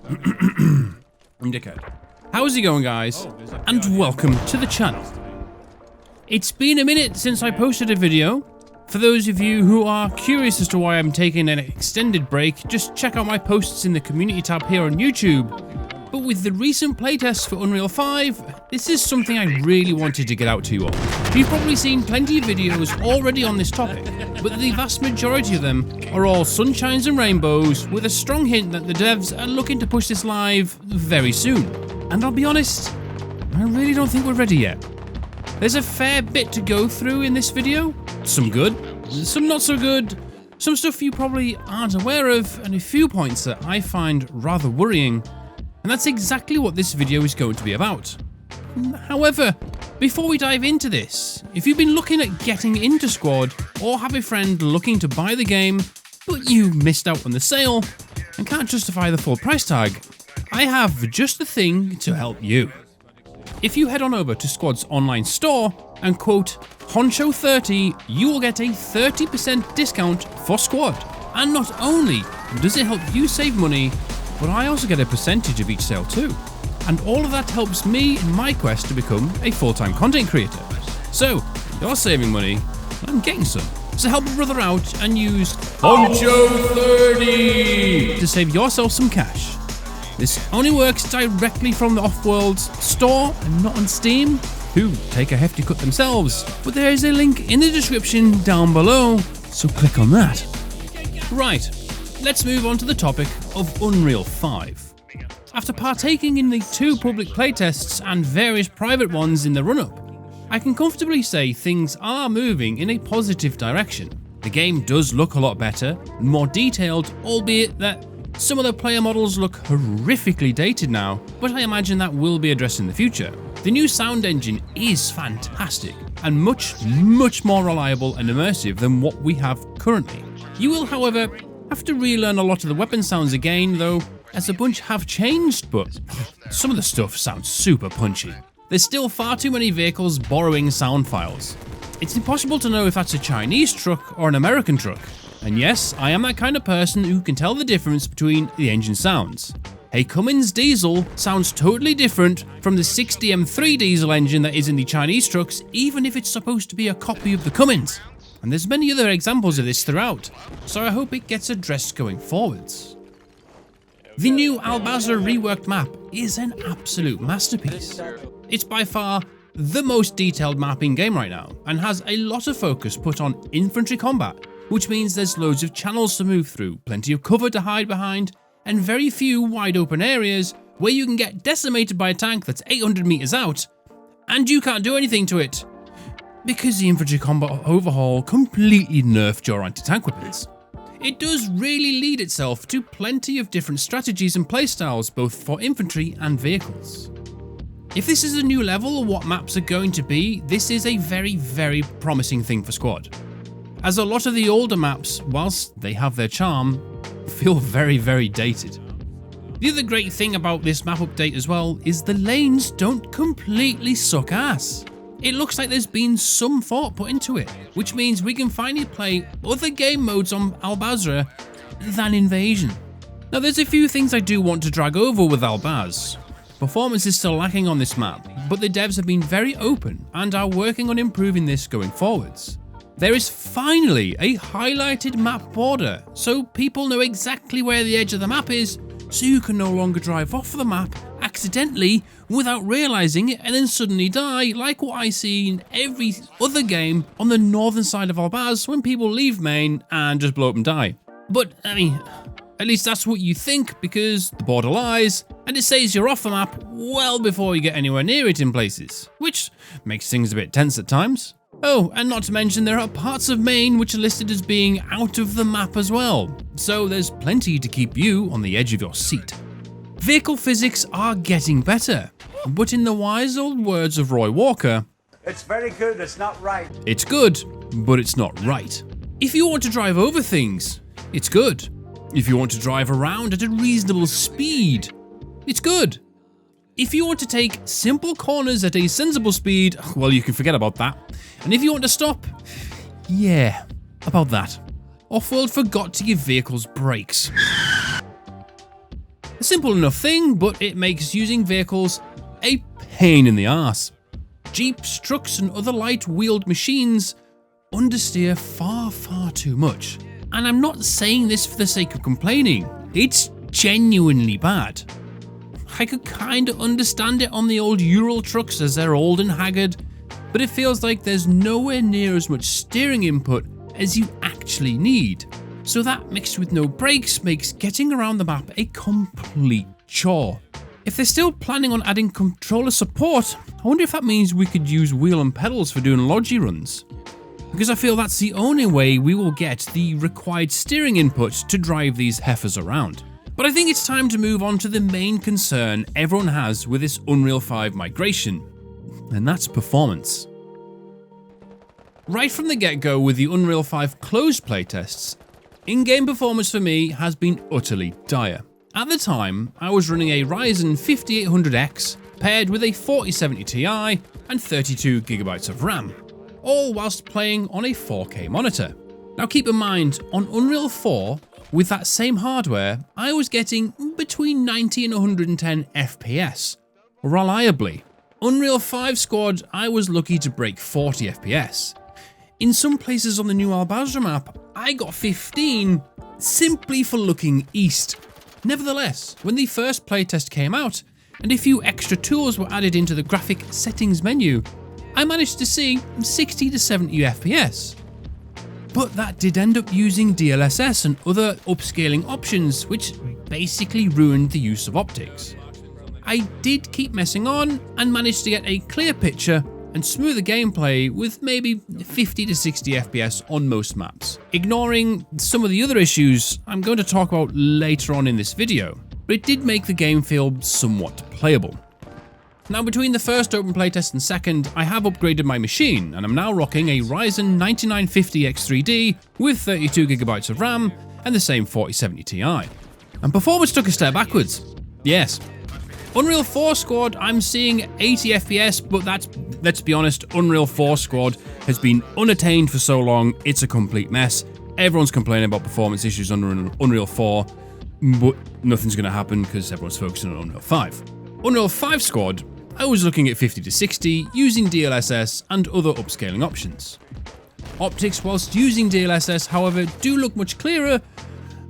Dickhead. How's it going, guys? And welcome to the channel. It's been a minute since I posted a video. For those of you who are curious as to why I'm taking an extended break, just check out my posts in the community tab here on YouTube. But with the recent playtests for Unreal 5, this is something I really wanted to get out to you all. You've probably seen plenty of videos already on this topic, but the vast majority of them are all sunshines and rainbows, with a strong hint that the devs are looking to push this live very soon. And I'll be honest, I really don't think we're ready yet. There's a fair bit to go through in this video. Some good, some not so good, some stuff you probably aren't aware of, and a few points that I find rather worrying. And that's exactly what this video is going to be about. However, before we dive into this, if you've been looking at getting into Squad, or have a friend looking to buy the game, but you missed out on the sale, and can't justify the full price tag, I have just the thing to help you. If you head on over to Squad's online store and quote Honcho 30, you will get a 30% discount for Squad. And not only does it help you save money, but I also get a percentage of each sale too. And all of that helps me in my quest to become a full-time content creator. So, you're saving money, I'm getting some. So help a brother out and use Honcho 30 to save yourself some cash. This only works directly from the Offworld store and not on Steam, who take a hefty cut themselves. But there is a link in the description down below, so click on that. Right, let's move on to the topic of Unreal 5. After partaking in the 2 public playtests and various private ones in the run-up, I can comfortably say things are moving in a positive direction. The game does look a lot better, more detailed, albeit that some of the player models look horrifically dated now, but I imagine that will be addressed in the future. The new sound engine is fantastic, and much more reliable and immersive than what we have currently. You will, however, have to relearn a lot of the weapon sounds again, though, as a bunch have changed, but some of the stuff sounds super punchy. There's still far too many vehicles borrowing sound files. It's impossible to know if that's a Chinese truck or an American truck. And yes, I am that kind of person who can tell the difference between the engine sounds. A Cummins diesel sounds totally different from the 60 M3 diesel engine that is in the Chinese trucks, even if it's supposed to be a copy of the Cummins. And there's many other examples of this throughout, so I hope it gets addressed going forwards. The new Al-Bazra reworked map is an absolute masterpiece. It's by far the most detailed map in game right now, and has a lot of focus put on infantry combat, which means there's loads of channels to move through, plenty of cover to hide behind, and very few wide open areas where you can get decimated by a tank that's 800 meters out, and you can't do anything to it, because the infantry combat overhaul completely nerfed your anti-tank weapons. It does really lead itself to plenty of different strategies and playstyles, both for infantry and vehicles. If this is a new level or what maps are going to be, this is a very promising thing for Squad, as a lot of the older maps, whilst they have their charm, feel very dated. The other great thing about this map update as well is the lanes don't completely suck ass. It looks like there's been some thought put into it, which means we can finally play other game modes on Al-Bazra than Invasion. Now there's a few things I do want to drag over with Al-Baz. Performance is still lacking on this map, but the devs have been very open and are working on improving this going forwards. There is finally a highlighted map border, so people know exactly where the edge of the map is, so you can no longer drive off the map accidentally without realizing it and then suddenly die, like what I see in every other game on the northern side of Al-Baz when people leave main and just blow up and die. But, I mean, at least that's what you think, because the border lies, and it says you're off the map well before you get anywhere near it in places, which makes things a bit tense at times. Oh, and not to mention there are parts of Maine which are listed as being out of the map as well, so there's plenty to keep you on the edge of your seat. Vehicle physics are getting better, but in the wise old words of Roy Walker, it's very good, it's not right. It's good, but it's not right. If you want to drive over things, it's good. If you want to drive around at a reasonable speed, it's good. If you want to take simple corners at a sensible speed, well, you can forget about that. And if you want to stop, yeah, about that. Offworld forgot to give vehicles brakes. A simple enough thing, but it makes using vehicles a pain in the arse. Jeeps, trucks and other light-wheeled machines understeer far too much. And I'm not saying this for the sake of complaining, it's genuinely bad. I could kinda understand it on the old Ural trucks as they're old and haggard, but it feels like there's nowhere near as much steering input as you actually need. So that mixed with no brakes makes getting around the map a complete chore. If they're still planning on adding controller support, I wonder if that means we could use wheel and pedals for doing logi runs. Because I feel that's the only way we will get the required steering input to drive these heifers around. But I think it's time to move on to the main concern everyone has with this Unreal 5 migration, and that's performance. Right from the get-go with the Unreal 5 closed playtests, in-game performance for me has been utterly dire. At the time, I was running a Ryzen 5800X paired with a 4070 Ti and 32GB of RAM, all whilst playing on a 4K monitor. Now keep in mind, on Unreal 4, with that same hardware, I was getting between 90 and 110 FPS, reliably. Unreal 5 squad, I was lucky to break 40 FPS. In some places on the new Al-Basra map, I got 15 simply for looking east. Nevertheless, when the first playtest came out, and a few extra tools were added into the graphic settings menu, I managed to see 60 to 70 FPS. But that did end up using DLSS and other upscaling options, which basically ruined the use of optics. I did keep messing on and managed to get a clear picture and smoother gameplay with maybe 50 to 60 FPS on most maps, ignoring some of the other issues I'm going to talk about later on in this video, but it did make the game feel somewhat playable. Now between the first open playtest and second, I have upgraded my machine and I'm now rocking a Ryzen 9950X3D with 32GB of RAM and the same 4070 Ti. And performance took a step backwards. Yes. Unreal 4 squad, I'm seeing 80 FPS, but let's be honest, Unreal 4 squad has been unattained for so long, it's a complete mess. Everyone's complaining about performance issues on Unreal 4, but nothing's going to happen because everyone's focusing on Unreal 5. Unreal 5 squad, I was looking at 50 to 60 using DLSS and other upscaling options. Optics whilst using DLSS, however, do look much clearer,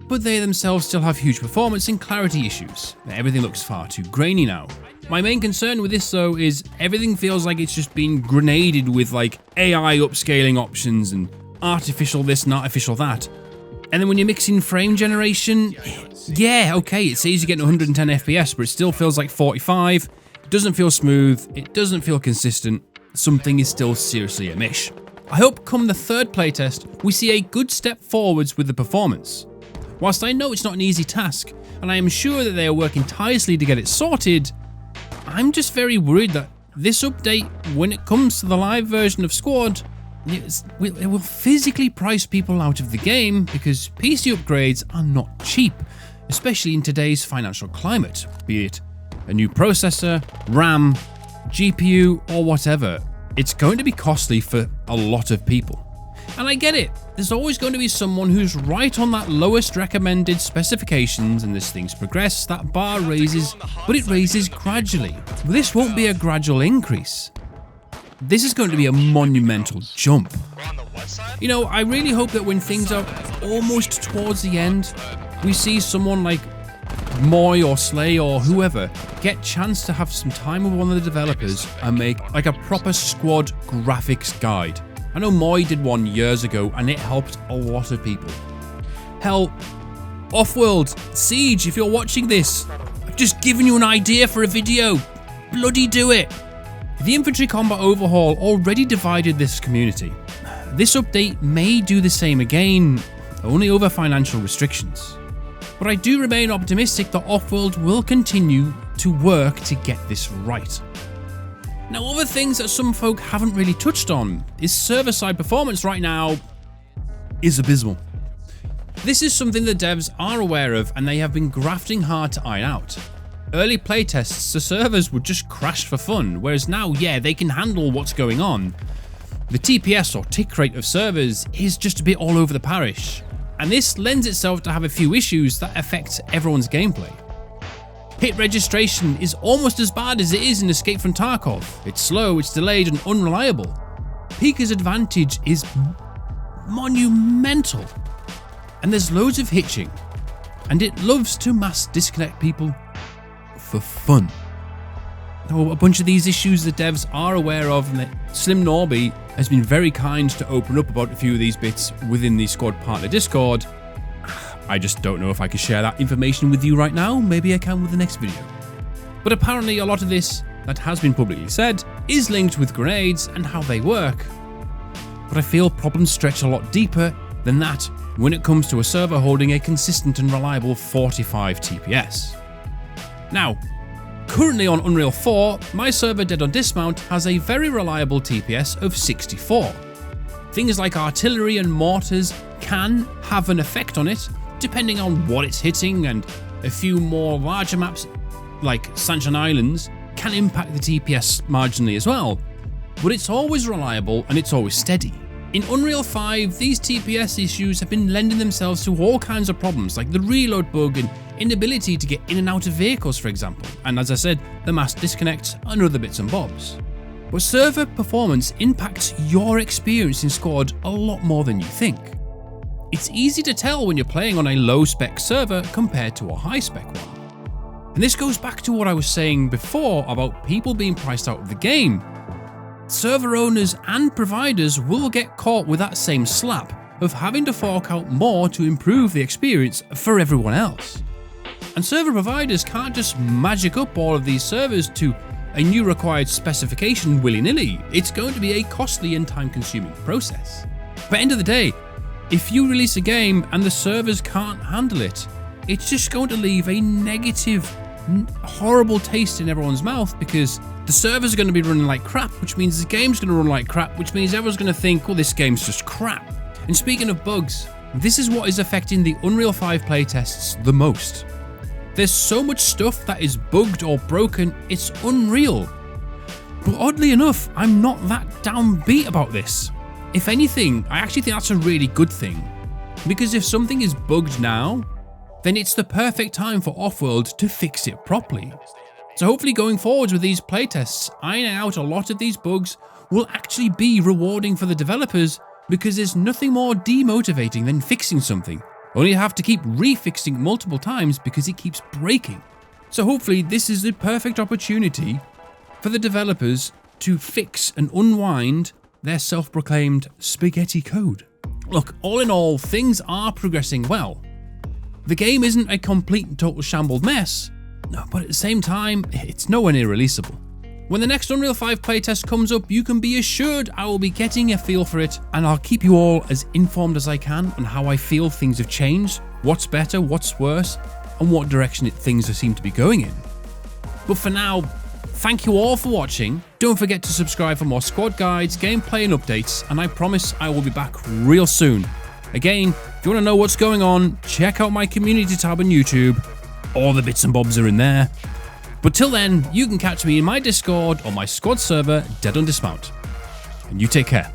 but they themselves still have huge performance and clarity issues. Everything looks far too grainy now. My main concern with this though is everything feels like it's just been grenaded with like AI upscaling options and artificial this and artificial that. And then when you're mixing frame generation, yeah, okay, it says you're getting 110 FPS, but it still feels like 45. It doesn't feel smooth, it doesn't feel consistent. Something is still seriously amiss. I hope come the third playtest, we see a good step forwards with the performance. Whilst I know it's not an easy task, and I am sure that they are working tirelessly to get it sorted, I'm just very worried that this update, when it comes to the live version of Squad, it will physically price people out of the game because PC upgrades are not cheap, especially in today's financial climate, be it a new processor, RAM, GPU, or whatever. It's going to be costly for a lot of people. And I get it, there's always going to be someone who's right on that lowest recommended specifications, and as things progress, that bar raises, but it raises gradually. This won't be a gradual increase. This is going to be a monumental jump. You know, I really hope that when things are almost towards the end, we see someone like Moy or Slay or whoever get chance to have some time with one of the developers and make like a proper Squad graphics guide. I know Moy did one years ago and it helped a lot of people. Hell, Offworld, Siege, if you're watching this, I've just given you an idea for a video. Bloody do it. The infantry combat overhaul already divided this community. This update may do the same again, only over financial restrictions. But I do remain optimistic that Offworld will continue to work to get this right. Now, other things that some folk haven't really touched on is server-side performance right now is abysmal. This is something the devs are aware of and they have been grafting hard to iron out. Early playtests, the servers would just crash for fun, whereas now, yeah, they can handle what's going on. The TPS or tick rate of servers is just a bit all over the parish, and this lends itself to have a few issues that affect everyone's gameplay. Hit registration is almost as bad as it is in Escape from Tarkov. It's slow, it's delayed and unreliable. Pika's advantage is monumental. And there's loads of hitching. And it loves to mass disconnect people for fun. Now, a bunch of these issues the devs are aware of, and that Slim Norby has been very kind to open up about a few of these bits within the Squad Partner Discord. I just don't know if I can share that information with you right now. Maybe I can with the next video. But apparently a lot of this that has been publicly said is linked with grenades and how they work. But I feel problems stretch a lot deeper than that when it comes to a server holding a consistent and reliable 45 TPS. Now, currently on Unreal 4, my server Dead on Dismount has a very reliable TPS of 64. Things like artillery and mortars can have an effect on it, depending on what it's hitting, and a few more larger maps like Sunshine Islands can impact the TPS marginally as well, but it's always reliable and it's always steady. In Unreal 5, these TPS issues have been lending themselves to all kinds of problems like the reload bug and inability to get in and out of vehicles, for example, and as I said, the mass disconnects and other bits and bobs. But server performance impacts your experience in Squad a lot more than you think. It's easy to tell when you're playing on a low-spec server compared to a high-spec one. And this goes back to what I was saying before about people being priced out of the game. Server owners and providers will get caught with that same slap of having to fork out more to improve the experience for everyone else. And server providers can't just magic up all of these servers to a new required specification willy-nilly. It's going to be a costly and time-consuming process. But end of the day, if you release a game and the servers can't handle it, it's just going to leave a negative, horrible taste in everyone's mouth, because the servers are going to be running like crap, which means the game's going to run like crap, which means everyone's going to think, well, this game's just crap. And speaking of bugs, this is what is affecting the Unreal 5 playtests the most. There's so much stuff that is bugged or broken, it's unreal. But oddly enough, I'm not that downbeat about this. If anything, I actually think that's a really good thing. Because if something is bugged now, then it's the perfect time for Offworld to fix it properly. So hopefully going forwards with these playtests, ironing out a lot of these bugs will actually be rewarding for the developers, because there's nothing more demotivating than fixing something, only to have to keep refixing multiple times because it keeps breaking. So hopefully this is the perfect opportunity for the developers to fix and unwind their self-proclaimed spaghetti code. Look, all in all, things are progressing well. The game isn't a complete and total shambled mess, no, but at the same time, it's nowhere near releasable. When the next Unreal 5 playtest comes up, you can be assured I will be getting a feel for it, and I'll keep you all as informed as I can on how I feel things have changed, what's better, what's worse, and what direction things seem to be going in. But for now, thank you all for watching. Don't forget to subscribe for more squad guides, gameplay and updates, and I promise I will be back real soon. Again, if you want to know what's going on, check out my community tab on YouTube. All the bits and bobs are in there. But till then, you can catch me in my Discord or my squad server, Dead on Dismount. And you take care.